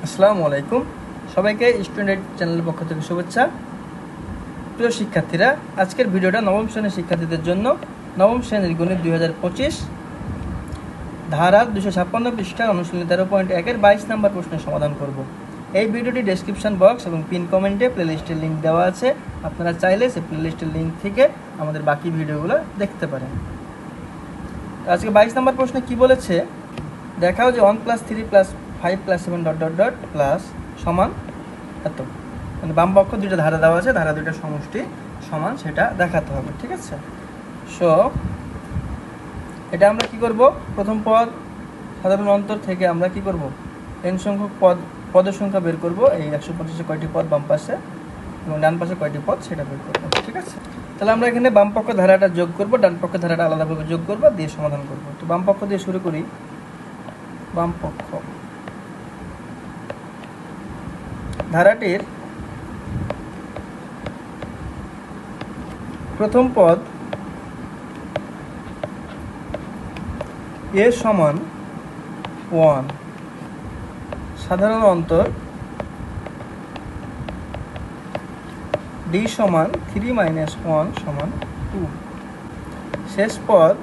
আসসালামু আলাইকুম সবাইকে স্টুডেন্ট চ্যানেলের পক্ষ থেকে শুভেচ্ছা। প্রিয় শিক্ষার্থীরা, আজকের ভিডিওটা নবম শ্রেণীর শিক্ষার্থীদের জন্য। নবম শ্রেণীর গণিত 2025 ধারা 256 পৃষ্ঠার অনুশীলনী 13.1-এর 22 নম্বর প্রশ্নের সমাধান করব। এই ভিডিওটি ডেসক্রিপশন বক্স এবং পিন কমেন্টে প্লেলিস্টের লিঙ্ক দেওয়া আছে। আপনারা চাইলে সেই প্লেলিস্টের লিঙ্ক থেকে আমাদের বাকি ভিডিওগুলো দেখতে পারেন। আজকে 22 নম্বর প্রশ্নে কি বলেছে, দেখাও যে 1 + 3 + 5 + 7 ... প্লাস সমান এত। মানে বাম পক্ষ দুইটা ধারা দেওয়া আছে, ধারা দুইটার সমষ্টি সমান সেটা দেখাতে হবে। ঠিক আছে, সো এটা আমরা কি করব, প্রথম পদ সাধারণ অন্তর থেকে আমরা কি করব, n সংখ্যক পদের সংখ্যা বের করব। এই 125-এ কয়টি পদ বাম পাশে এবং ডান পাশে কয়টি পদ সেটা বের করব। ঠিক আছে, তাহলে আমরা এখানে বাম পক্ষ ধারাটা যোগ করব, ডান পক্ষ ধারাটা আলাদাভাবে যোগ করব, দিয়ে সমাধান করব। তো বাম পক্ষ দিয়ে শুরু করি। বাম পক্ষ ধারাটির প্রথম পদ a সমান 1, সাধারণ অন্তর d সমান 3 - 1 সমান 2। শেষ পদ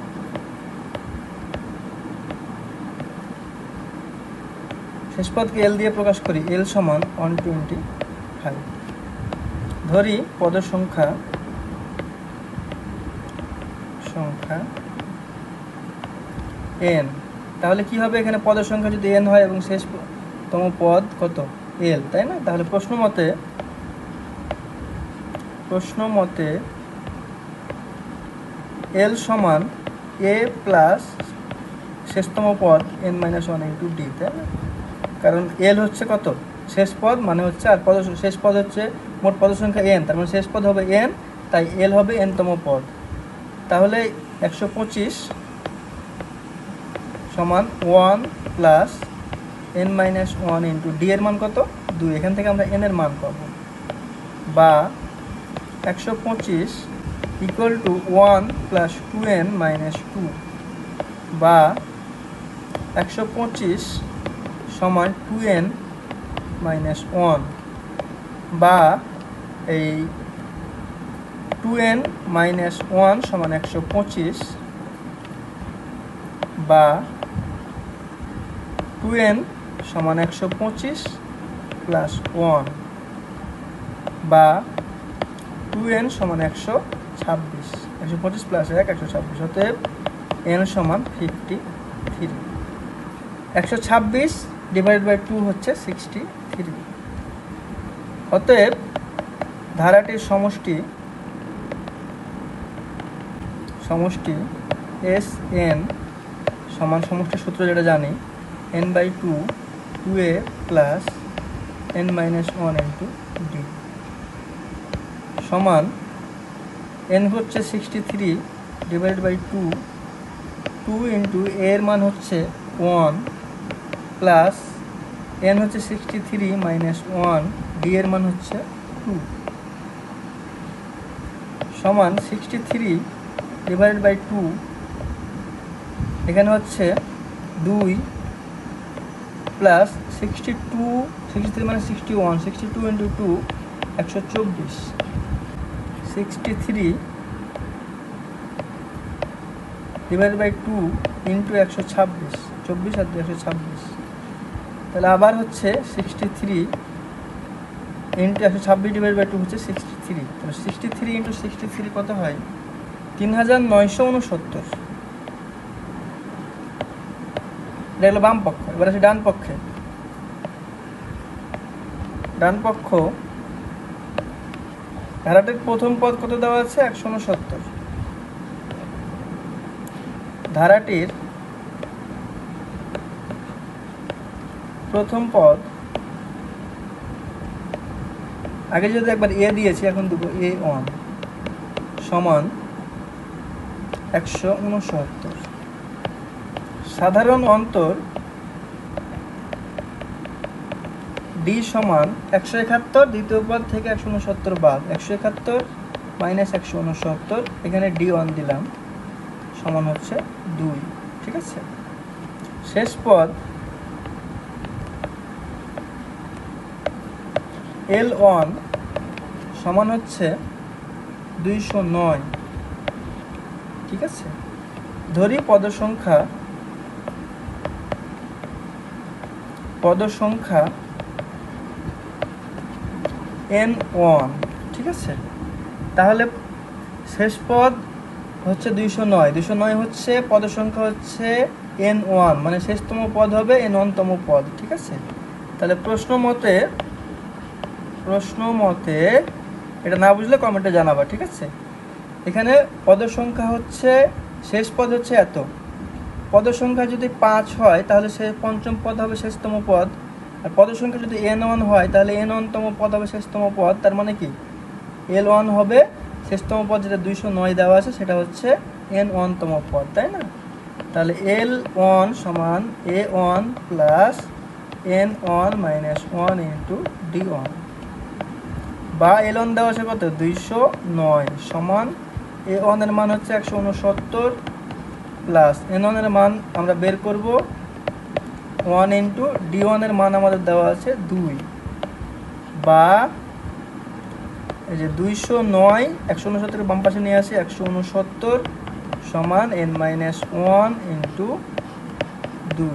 কে l দিয়ে প্রকাশ করি, l সমান 125। ধরি পদের সংখ্যা n। তাহলে কি হবে, এখানে পদের সংখ্যা যদি n হয় এবং শেষতম পদ কত, l, তাই না? তাহলে প্রশ্ন মতে l সমান a প্লাস শেষতম পদ n - 1 × d, তাই না? কারণ l হচ্ছে কত, শেষ পদ মানে হচ্ছে, আর শেষ পদ হচ্ছে মোট পদের সংখ্যা n, তার মানে শেষ পদ হবে n, তাই l হবে n-তম পদ। তাহলে 125 সমান 1 প্লাস n - 1 × d এর মান কত, 2। এখান থেকে আমরা n এর মান পাবো, বা 125 = 1 + 2n - 2, বা 125 সমান 2n - 1, বা এই 2n - 1 সমান 125, বা 2n সমান 125 + 1, বা 2n সমান 126। 125 + 1 126, অতএব n সমান 53। 126 / 2 হচ্ছে 63। অতএব ধারাটির সমষ্টি Sn সমান, সমষ্টির সূত্র যেটা জানি, n/2 2a plus n - 1 × d সমান, n হচ্ছে 63 / 2, 2 × a এর মান হচ্ছে 1 প্লাস n হচ্ছে 63 - 1, d এর মান হচ্ছে 2 সমান 63 / 2, এখানে হচ্ছে 2 প্লাস 63 মানে 61, 62 × 2 124, 63 / 2 × 126, 24 আর 2 126। তাহলে আবার হচ্ছে 63 × 126 / 2 হচ্ছে 63। তাহলে 63 × 63 কত হয়, 3969। এটা হলো বাম পক্ষ। এবার আছে ডান পক্ষে। ডান পক্ষ ধারাটির প্রথম পদ কত দেওয়া আছে, 169। ধারাটির প্রথম পদ, আগে যদি একবার a দিয়েছি, এখন দেবো a1 সমান 169। সাধারণ অন্তর d সমান 171, দ্বিতীয় পদ থেকে 169 বাদ, 171 - 169, এখানে d1 দিলাম, সমান হচ্ছে 2। ঠিক আছে, শেষ পদ L1 সমান হচ্ছে 209, ঠিক আছে। ধরি পদ সংখ্যা n1, ঠিক আছে। তাহলে শেষ পদ হচ্ছে 209 হচ্ছে পদ সংখ্যা হচ্ছে n1, মানে শেষতম পদ হবে n1তম পদ, ঠিক আছে। তাহলে প্রশ্ন মতে এটা না বুঝলে কমেন্টে জানাবা, ঠিক আছে। এখানে পদ সংখ্যা হচ্ছে শেষ পদ হচ্ছে এত, পদ সংখ্যা যদি 5 হয় তাহলে সে পঞ্চম পদ হবে শেষতম পদ, আর পদ সংখ্যা যদি n1 হয় তাহলে n1তম পদ হবে শেষতম পদ। তার মানে কি L1 হবে শেষতম পদ, যেটা 209 দেওয়া আছে সেটা হচ্ছে n1তম পদ, তাই না। তাহলে L1 সমান A1 plus n1 minus 1 into D1, বা L1 দেওয়া আছে কত 209 সমান A1 এর মান হচ্ছে 169 প্লাস n1 এর মান আমরা বের করব 1 ইন্টু D1 এর মান আমাদের দেওয়া আছে 2, বা এই যে 209 169 বাম পাশে নিয়ে আসি 169 সমান n মাইনাস 1 ইন্টু 2,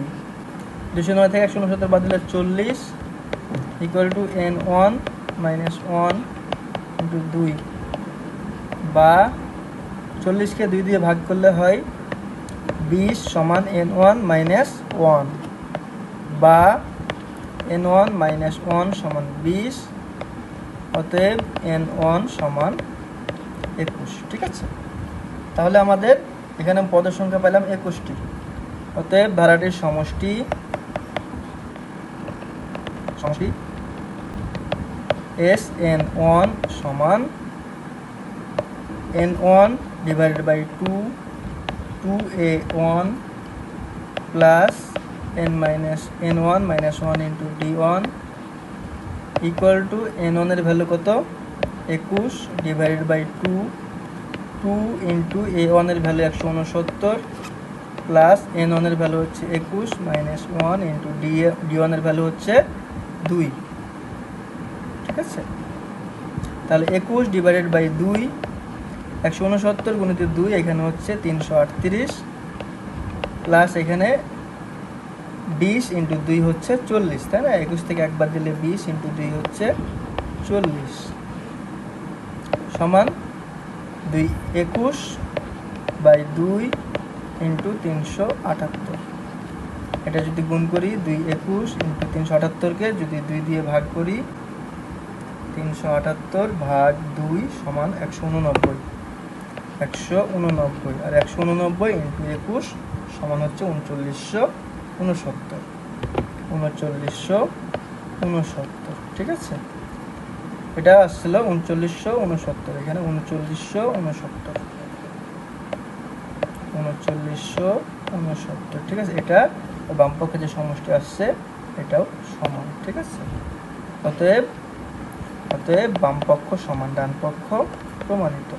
209 থেকে 169 বাদ দিলে 40 equal to n1 minus 1 into 2, বা 40কে 2 দিয়ে ভাগ করলে হয় 20 সমান n1 মাইনাস 1, বা n1 মাইনাস 1 সমান 20, অতএব n1 সমান 21, ঠিক আছে। তাহলে আমাদের এখানে পদের সংখ্যা পেলাম 21টি, অতএব ধারাটির সমষ্টি Sn1 সমান n1 divided by 2a1 plus n1 minus 1 into d1 equal to n1 এর ভ্যালু কত 21 ডিভাইডেড বাই 2 ইন্টু a1 এর ভ্যালু 169 প্লাস n1 এর ভ্যালু হচ্ছে 21 মাইনাস 1 ইন্টু d1 এর ভ্যালু হচ্ছে 2, ঠিক আছে। তাহলে 21 ডিভাইডেড বাই 2, 169 গুণিত 2 এখানে হচ্ছে 338, প্লাস এখানে 20 ইন্টু 2 হচ্ছে 40, তাই না। 21 থেকে একবার দিলে 20 ইন্টু 2 হচ্ছে 40 সমান 21 বাই 2 ইন্টু 378। এটা যদি গুণ করি 21 ইন্টু 378কে যদি 2 দিয়ে ভাগ করি 378 ভাগ 2 সমান 189, আর 189 ইন্টু 21 সমান হচ্ছে 3969, ঠিক আছে। এটা আসছিল 3969, এখানে 3969, ঠিক আছে। এটা বামপক্ষে যে সমষ্টি আসছে এটাও সমান, ঠিক আছে। অতএব বামপক্ষ সমান ডান পক্ষ প্রমাণিত।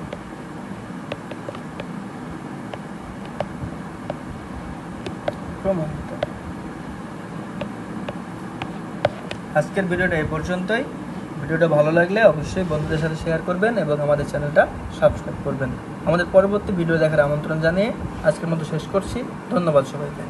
আজকের ভিডিওটা এই পর্যন্তই। ভিডিওটা ভালো লাগলে অবশ্যই বন্ধুদের সাথে শেয়ার করবেন এবং আমাদের চ্যানেলটা সাবস্ক্রাইব করবেন। আমাদের পরবর্তী ভিডিও দেখার আমন্ত্রণ জানিয়ে আজকের মতো শেষ করছি। ধন্যবাদ সবাইকে।